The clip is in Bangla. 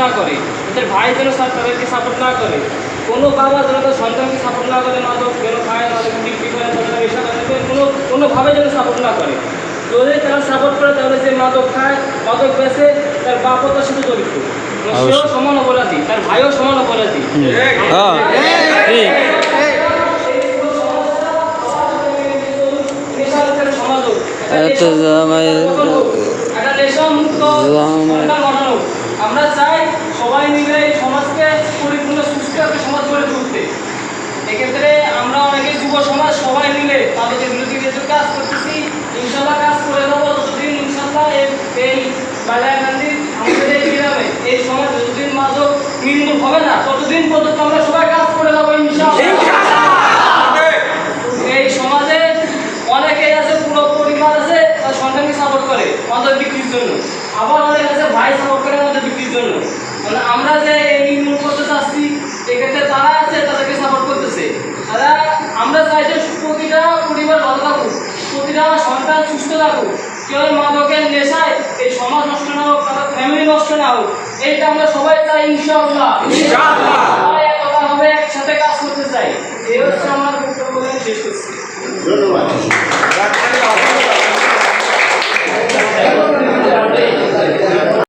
না করে, তাদের ভাই যেন তাদেরকে সাপোর্ট না করে, কোনো বাবা যেন তার সন্তানকে সাপোর্ট না করে, মাদক যেন খায়, মাদক বিক্রি করে, তাদের নেশা তাদেরকে কোনোভাবে যেন সাপোর্ট না করে। যদি তারা সাপোর্ট করে তাহলে যে মাদক খায়, মাদক বেচে, তার বাপও তার সাথে জড়িত, সেও সমান অপরাধী, তার ভাইও সমান অপরাধী। আমরা চাই সবাই মিলে এই সমাজকে পরিপূর্ণ সুস্থ একটা সমাজ গড়ে তুলতে। এক্ষেত্রে আমরা অনেকে যুব সমাজ সবাই মিলে তাদের বিরোধী কাজ করতেছি, ইনশাল্লাহ কাজ করে যাবো যতদিন ইনশাল্লাহ এই বালিয়াকান্দি আমাদের এই গ্রামে এই সমাজ যতদিন মাদক নির্মূল হবে না ততদিন পর্যন্ত আমরা সবাই কাজ করে যাবো ইনশাল্লাহ। এই সমাজে অনেকেই আছে, পুরো পরিবার আছে তার সন্তানকে সাপোর্ট করে মাদক বিক্রির জন্য, আবার অনেক আছে ভাই সাপোর্ট করে মাদক বিক্রির জন্য। মানে আমরা যে এই নির্মূল করতে চাচ্ছি এক্ষেত্রে তারা আছে তাদেরকে সাপোর্ট করতেছে। তারা আমরা চাই যে প্রতিটা পরিবার ভালো থাকুক, প্রতিটা সন্তান সুস্থ থাকুক, কেউ মাদকের নেশায় এই সমাজ নষ্ট না হোক, তাদের ফ্যামিলি নষ্ট না হোক, এইটা আমরা সবাই চাই ইনশাআল্লাহ। সবাই একতা হবে, একসাথে কাজ করতে চাই, এই হচ্ছে আমার